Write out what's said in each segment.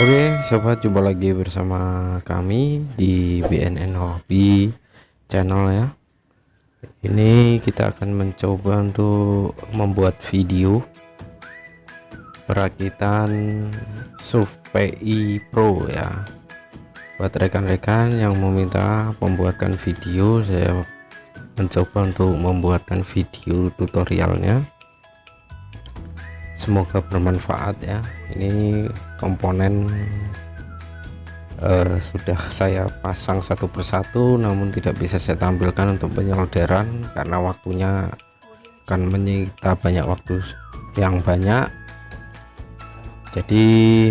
Oke sobat, jumpa lagi bersama kami di BNN Hobi channel ya. Ini kita akan mencoba untuk membuat video perakitan SUV PI Pro ya. Buat rekan-rekan yang meminta pembuatan video, saya mencoba untuk membuatkan video tutorialnya. Semoga bermanfaat ya. Ini komponen sudah saya pasang satu persatu, namun tidak bisa saya tampilkan untuk penyelenggaraan karena waktunya akan menyita banyak waktu yang banyak. Jadi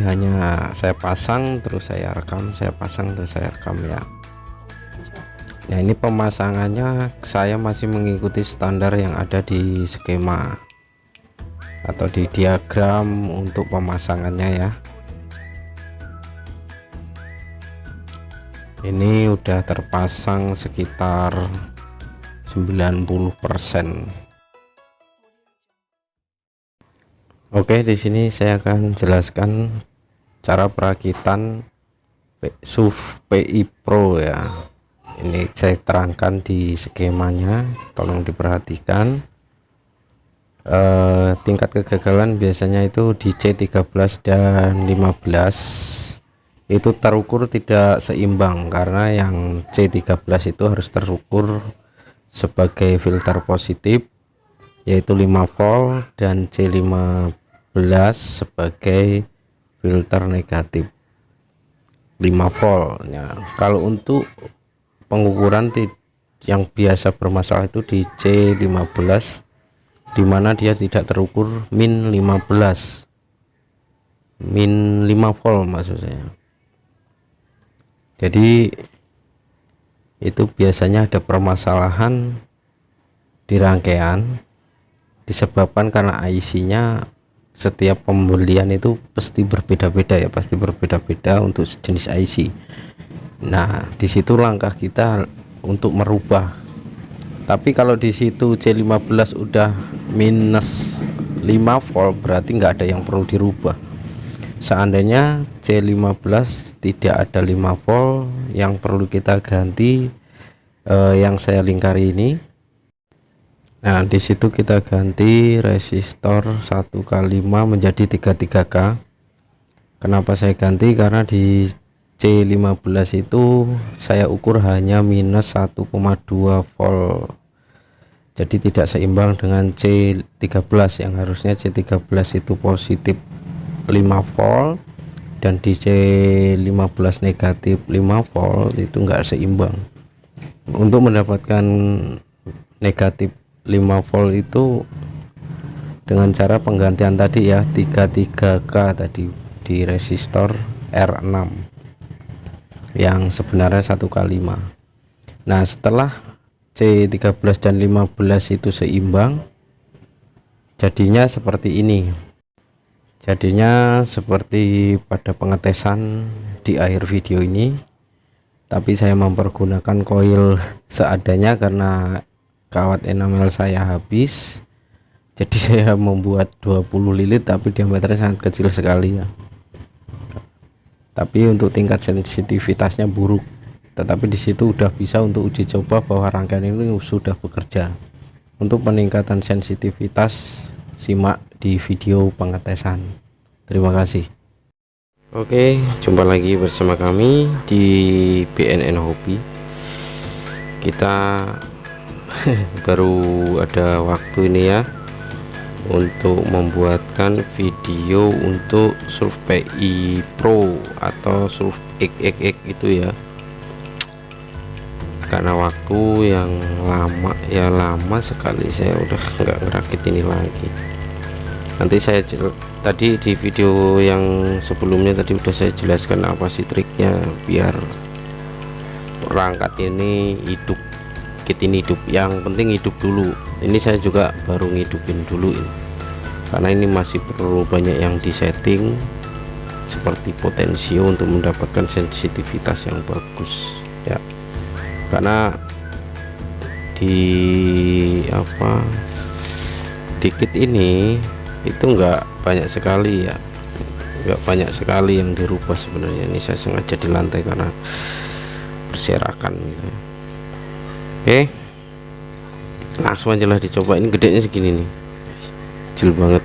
hanya saya pasang terus saya rekam, saya pasang terus saya rekam ya. Nah, ini pemasangannya saya masih mengikuti standar yang ada di skema atau di diagram untuk pemasangannya ya. Ini udah terpasang sekitar 90%. Oke, di sini saya akan jelaskan cara perakitan SUV PI Pro ya. Ini saya terangkan di skemanya, tolong diperhatikan. Tingkat kegagalan biasanya itu di C13 dan 15 itu terukur tidak seimbang, karena yang C13 itu harus terukur sebagai filter positif yaitu 5 volt dan C15 sebagai filter negatif 5 volt ya. Kalau untuk pengukuran yang biasa bermasalah itu di C15, dimana dia tidak terukur min 15, min 5 volt maksud saya. Jadi itu biasanya ada permasalahan di rangkaian disebabkan karena IC-nya setiap pembelian itu pasti berbeda-beda ya, pasti berbeda-beda untuk jenis IC. Nah, disitu langkah kita untuk merubah. Tapi kalau di situ C15 udah minus 5 volt, berarti nggak ada yang perlu dirubah. Seandainya C15 tidak ada 5 volt, yang perlu kita ganti yang saya lingkari ini. Nah, di situ kita ganti resistor 1x5 menjadi 33K. Kenapa saya ganti? Karena di C15 itu saya ukur hanya minus 1,2 volt. Jadi tidak seimbang dengan C13 yang harusnya C13 itu positif 5 volt dan di C15 negatif 5 volt, itu enggak seimbang. Untuk mendapatkan negatif 5 volt itu dengan cara penggantian tadi ya, 33K tadi di resistor R6 yang sebenarnya 1x5. Nah, setelah C13 dan 15 itu seimbang, jadinya seperti ini. Jadinya seperti pada pengetesan di akhir video ini, tapi saya mempergunakan koil seadanya karena kawat enamel saya habis. Jadi saya membuat 20 lilit tapi diameternya sangat kecil sekali ya. Tapi untuk tingkat sensitivitasnya buruk. Tetapi di situ udah bisa untuk uji coba bahwa rangkaian ini sudah bekerja. Untuk peningkatan sensitivitas, simak di video pengetesan. Terima kasih. Oke, jumpa lagi bersama kami di BNN Hobi. Kita baru ada waktu ini ya untuk membuatkan video untuk SUV PI Pro atau SUV XXX itu ya. Karena waktu yang lama sekali saya udah nggak ngerakit ini lagi. Nanti saya tadi di video yang sebelumnya tadi udah saya jelaskan apa sih triknya biar perangkat ini hidup, kit ini hidup. Yang penting hidup dulu. Ini saya juga baru ngidupin dulu ini, karena ini masih perlu banyak yang disetting seperti potensio untuk mendapatkan sensitivitas yang bagus ya. Karena di kit ini itu enggak banyak sekali ya nggak banyak sekali yang dirubah sebenarnya. Ini saya sengaja di lantai karena berserakan gitu. Oke, langsung aja lah dicoba. Ini gedenya segini nih, kecil banget.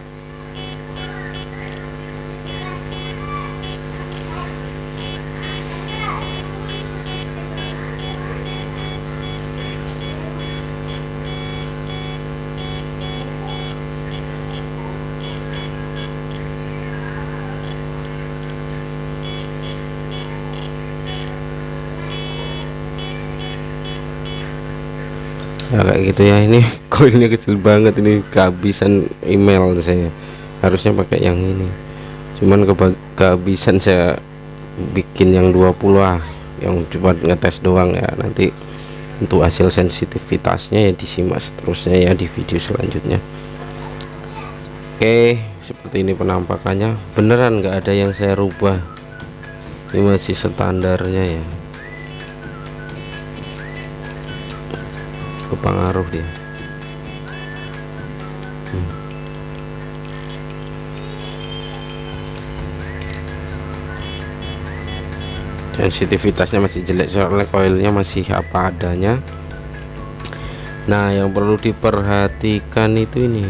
Ya kayak gitu ya. Ini koilnya kecil banget, ini kehabisan email saya, harusnya pakai yang ini, cuman kehabisan. Saya bikin yang 20 ah, yang cuma ngetes doang ya. Nanti untuk hasil sensitivitasnya ya disimak seterusnya ya di video selanjutnya. Oke, seperti ini penampakannya. Beneran nggak ada yang saya rubah, ini masih standarnya ya. Kepengaruh dia. Sensitivitasnya masih jelek soalnya koilnya masih apa adanya. Nah, yang perlu diperhatikan itu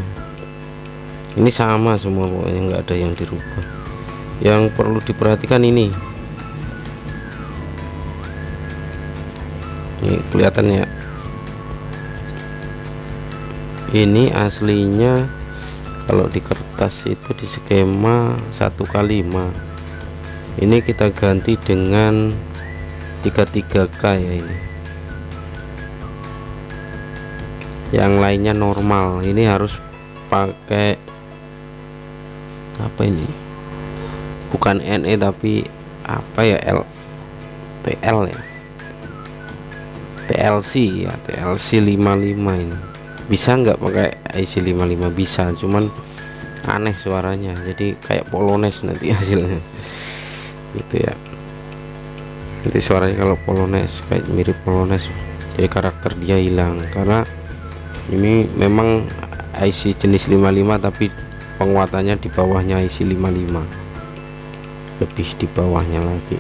ini sama semua pokoknya, nggak ada yang dirubah. Yang perlu diperhatikan ini kelihatan ya, ini aslinya kalau di kertas itu di skema 1x5, ini kita ganti dengan 33K ya. Ini yang lainnya normal, ini harus pakai apa ini, bukan NE tapi apa ya, TL ya, TLC ya, TLC 55. Ini bisa nggak pakai IC 55? Bisa, cuman aneh suaranya, jadi kayak Polones nanti hasilnya gitu ya. Nanti suaranya kalau Polones, kayak mirip Polones, jadi karakter dia hilang. Karena ini memang IC jenis 55 tapi penguatannya di bawahnya IC 55, lebih di bawahnya lagi.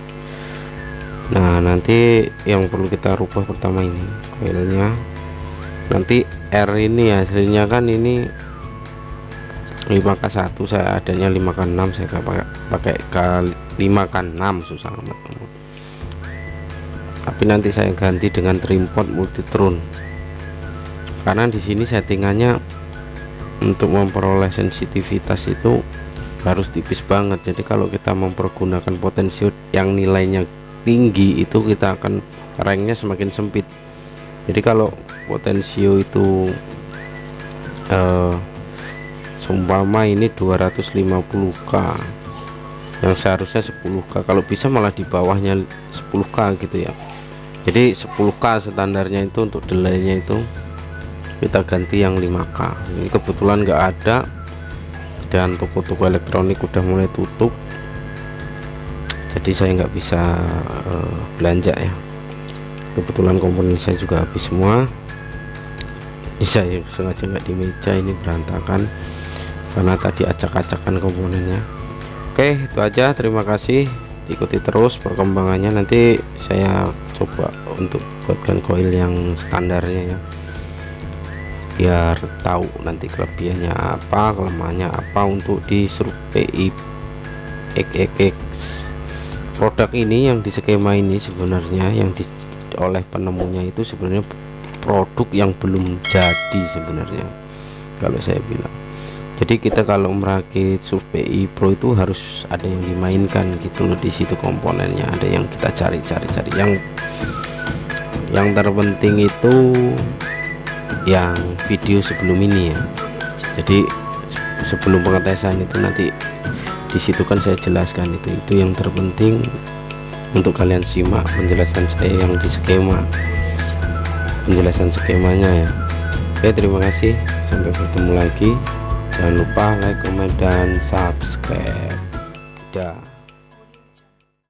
Nah, nanti yang perlu kita rubah pertama ini koilnya. Nanti R ini hasilnya kan ini 5K1, saya adanya 5K6, saya pakai ke 5K6, susah amat. Tapi nanti saya ganti dengan trimpot multitron, karena di sini settingannya untuk memperoleh sensitivitas itu harus tipis banget. Jadi kalau kita mempergunakan potensio yang nilainya tinggi, itu kita akan ranknya semakin sempit. Jadi kalau potensio itu seumpama ini 250K, yang seharusnya 10K, kalau bisa malah di bawahnya 10K gitu ya. Jadi 10K standarnya itu untuk delaynya itu kita ganti yang 5K. Ini kebetulan nggak ada dan toko-toko elektronik udah mulai tutup, jadi saya nggak bisa belanja ya. Kebetulan komponen saya juga habis semua. Ini saya sengaja nggak di meja, ini berantakan karena tadi acak-acakan komponennya. Oke, itu aja, terima kasih, ikuti terus perkembangannya. Nanti saya coba untuk buatkan koil yang standarnya ya, biar tahu nanti kelebihannya apa, kelemahannya apa untuk di survei XXX. Produk ini yang di skema ini sebenarnya yang oleh penemunya itu sebenarnya produk yang belum jadi sebenarnya, kalau saya bilang. Jadi kita kalau merakit survei Pro itu harus ada yang dimainkan gitu loh, di situ komponennya ada yang kita cari-cari. Yang terpenting itu yang video sebelum ini ya. Jadi sebelum pengetesan itu nanti di situ kan saya jelaskan itu yang terpenting untuk kalian simak penjelasan saya yang di skema, penjelasan skemanya ya. Oke, terima kasih, sampai bertemu lagi. Jangan lupa like, comment, dan subscribe. Dah.